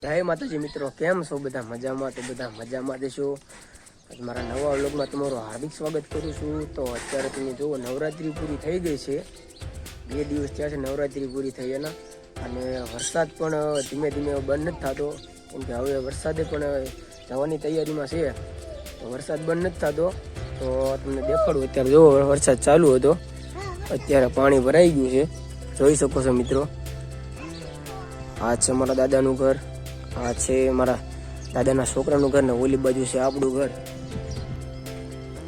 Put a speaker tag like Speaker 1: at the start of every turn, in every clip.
Speaker 1: જય માતાજી મિત્રો, કેમ છો બધા? મજામાં? તો બધા મજામાં દેશો. મારા નવા વ્લોગમાં તમારું હાર્દિક સ્વાગત કરું છું. તો અત્યારે તમે જુઓ, નવરાત્રિ પૂરી થઈ ગઈ છે. 2 દિવસ થયા છે નવરાત્રિ પૂરી થઈ એના, અને વરસાદ પણ ધીમે ધીમે બંધ નથી થતો. કેમ કે હવે વરસાદે પણ જવાની તૈયારીમાં છે. તો વરસાદ બંધ નથી થતો, તો તમને દેખાડું. અત્યારે જુઓ, વરસાદ ચાલુ હતો, અત્યારે પાણી ભરાઈ ગયું છે, જોઈ શકો છો મિત્રો. આ છે મારા દાદાનું ઘર, આ છે મારા દાદાના છોકરાનું ઘર, ને ઓલી બાજુ છે આપણું ઘર.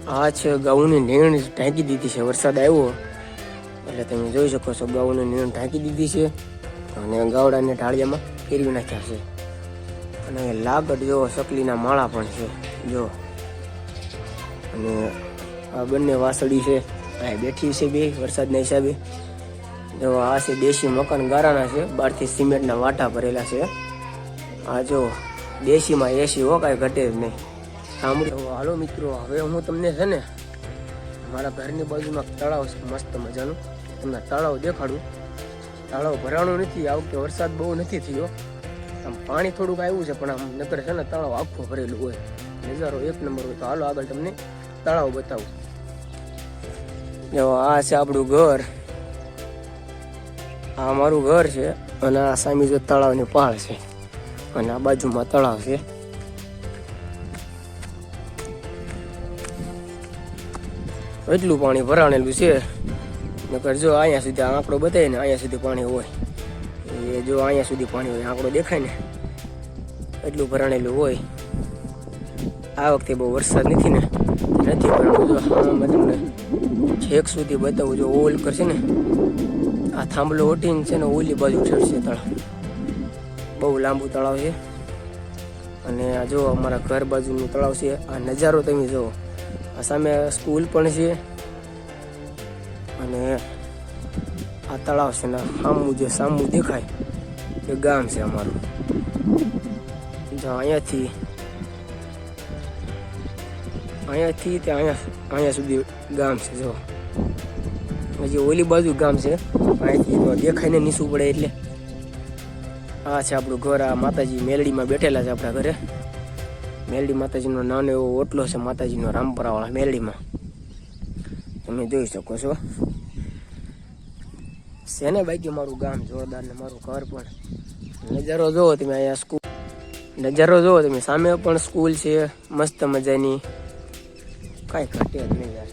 Speaker 1: આ છે ગાઉની નીણ ઢાંકી દીધી છે, વરસાદ આવ્યો એટલે તમે જોઈ શકો છો. ગાઉની નીણ ઢાંકી દીધી છે અને ગાવડાને ઢાળિયામાં ફેરવી નાખ્યા છે. અને લાગડ જો સકલીના માળા પણ છે જો. અને આ બંને વાસળી છે, આ બેઠી છે બે વરસાદના હિસાબે. જો આ છે દેશી મકાન ગારાના છે, બહારથી સિમેન્ટના વાટા ભરેલા છે. આ જો દેશીમાં એસી હો, કાંઈ ઘટે જ નહીં. સાંભળ્યો? હાલો મિત્રો, હવે હું તમને છે ને મારા ઘરની બાજુમાં તળાવ છે મસ્ત મજાનું, તમને તળાવ દેખાડું. તળાવ ભરાણું નથી, આ વખતે વરસાદ બહુ નથી થયો. આમ પાણી થોડુંક આવ્યું છે, પણ આમ નકર છે ને તળાવ આખું ભરેલું હોય, નજારો એક નંબર હોય. તો હાલો આગળ તમને તળાવ બતાવું. જો આ છે આપણું ઘર, આ મારું ઘર છે, અને આ સામે જો તળાવની પાળ છે, અને આ બાજુમાં તળાવ છે. એટલું પાણી ભરાણેલું છે, નકર જો અહીંયા સુધી આંકડો બતાવે ને, અહીંયા સુધી પાણી હોય. એ જો અહીંયા સુધી પાણી હોય, આંકડો દેખાય ને, એટલું ભરાણેલું હોય. આ વખતે બહુ વરસાદ નથી ને, નથી ભરાણું. જો આમાં તમને છેક સુધી બતાવું. જો ઓલ કરશે ને, આ થાંભલો ઓટીને છે ને ઓલી બાજુ ચડશે તળાવ. બહુ લાંબુ તળાવ છે. અને આ જો અમારા ઘર બાજુનું તળાવ છે. આ નજારો તમે જુઓ, આ સામે સ્કૂલ પણ છે, અને આ તળાવ છે ને સામું જે સામું દેખાય એ ગામ છે અમારું. જો અહીંયાથી તે અહીંયા સુધી ગામ છે. જો હજી ઓલી બાજુ ગામ છે, અહીંથી દેખાય ને નીચું પડે એટલે. આ છે આપણું ઘર. આ માતાજી મેલડીમાં બેઠેલા છે આપણા ઘરે. મેલડી માતાજીનો નાનો એવો ઓટલો છે, માતાજીનો રામપરાવાળા મેલડીમાં, તમે જોઈ શકો છો. છે ને બાકી મારું ગામ જોરદાર, ને મારું ઘર પણ. નજારો જોવો તમે, અહીંયા સ્કૂલ નજારો જોવો તમે, સામે પણ સ્કૂલ છે મસ્ત મજાની, કાંઈ ઘટે જ નહીં યાર.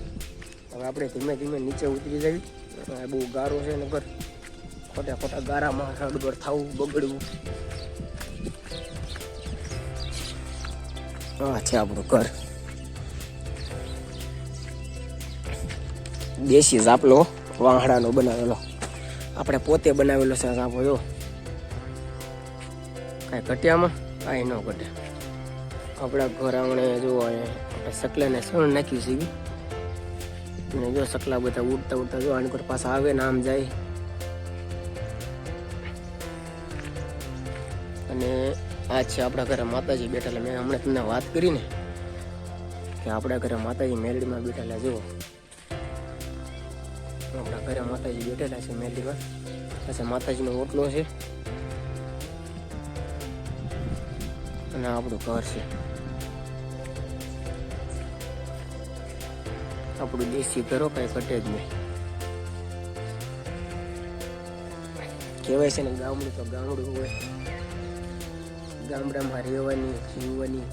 Speaker 1: હવે આપણે ધીમે ધીમે નીચે ઉતરી જવી. બહુ ગારો છે ને ઘર, ખોટા ગારામાં રડગડ થવું, બગડવું. આ છે આપણું ઘર, દેશી ઝાપલો વાંહડાનો બનાવેલો, આપણે પોતે બનાવેલો છે. ઝાપો જો, કાંઈ ઘટ્યામાં કાંઈ ન ઘટે. આપણા ઘર આંગણે જો સકલાને સણ નાખ્યું છે, અને જો સકલા બધા ઉડતા ઉડતા જો આની પર પાછા આવે ને આમ જાય. અને આ છે આપણા ઘરે માતાજી બેઠેલા. મેં હમણાં તમને વાત કરી ને કે આપણા ઘરે માતાજી મેલડીમાં બેઠેલા. જુઓ, આપણા ઘરે માતાજી બેઠેલા છે મેલડીમાં. પછી માતાજીનો ઓટલો છે, અને આપણું ઘર છે, આપણું દેશી ઘરો, કાંઈ ઘટે જ નહીં. કહેવાય છે ને ગામડું તો ગામડું હોય. ગામડામાં રહેવાની જીવવાની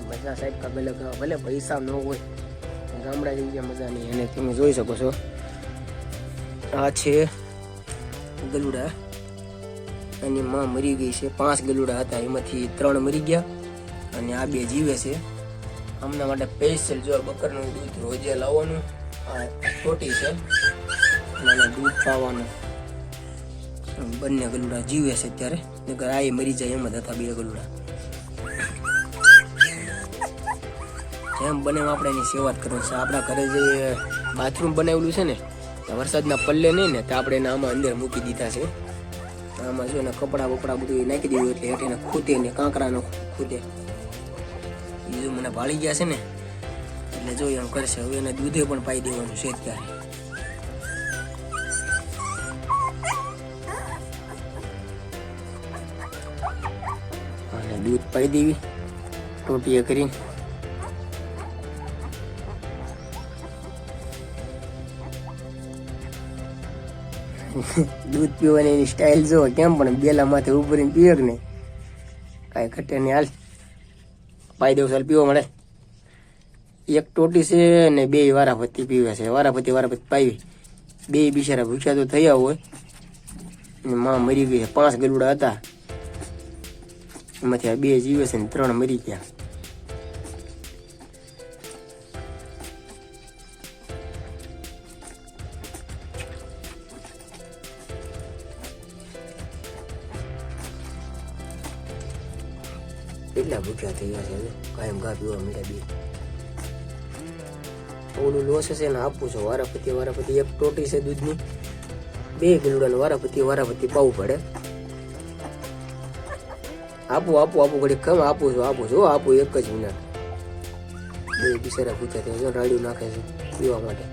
Speaker 1: મજા સાહેબ કાંક અલગ. ભલે પૈસા ન હોય, ગામડા જેવી મજા નહીં. અને તમે જોઈ શકો છો, આ છે ગલુડા. એની માં મરી ગઈ છે. 5 ગલુડા હતા, એમાંથી 3 મરી ગયા, અને આ 2 જીવે છે. હમણાં માટે સ્પેશિયલ જો બકરનું દૂધ રોજે લાવવાનું. આ છોટી છે, અને દૂધ પાવાનું. બંને ગલુડા જીવે છે અત્યારે, નકર આ મરી જાય એમ જ હતા 2 ગલુડા. જેમ બને આપણે એની સેવા જ કરવાની છે. આપણા ઘરે જે બાથરૂમ બનાવેલું છે ને, વરસાદના પલ્લે નહીં ને, તો આપણે એને આમાં અંદર મૂકી દીધા છે. આમાં જો ને કપડાં બપડા બધું નાખી દીધું, એટલે હેઠે ખૂટે ને કાંકરાનો ખૂટે. એ જો મને ભાળી ગયા છે ને, એટલે જો એમ કરશે. હવે એને દૂધે પણ પાઈ દેવાનું છે અત્યારે. દૂધ પાઈ દેવી ટોટીએ કરી. દૂધ પીવાની એની સ્ટાઇલ જો કેમ પણ બેલા માથે ઉભરીને પીવે કે નહીં, કાંઈ ઘટે નહીં. હાલ પાઈ દઉં, ચાલ પીવો મળે. એક ટોટી છે ને 2 વારાફરતી પીવે છે. વારાફરતી પાવી. 2 બિચારા ભૂખ્યા તો થયા હોય ને માં મરી ગઈ છે. 5 ગલુડા હતા, એમાંથી આ 2 જીવે છે ને 3 મરી ગયા. કેટલા ભૂખ્યા થઈ ગયા છે, કાયમ ઘા પીવા મળ્યા. 2 ઓલું લોસ છે ને આપું છું વારાફરતી. એક ટોટી છે દૂધની, 2 ગલુડાને વારાફરતી પાવું પડે. આપું ઘડી કમ આપું છું આપું 1 જ મિનિટ. 2 બિચારા ભૂખ્યા થઈ ગયા, રાડ્યું નાખે છે પીવા માટે.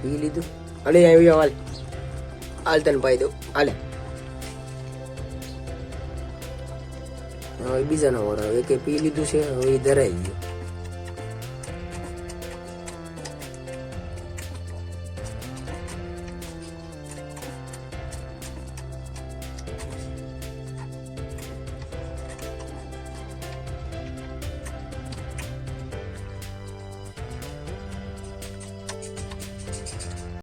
Speaker 1: પી લીધું. અલે આવ્યો, હાલ તને પાઈ દઉં. હાલે હવે બીજાનો વાળો, હવે કે પી લીધું છે, હવે ધરાઈ ગયું.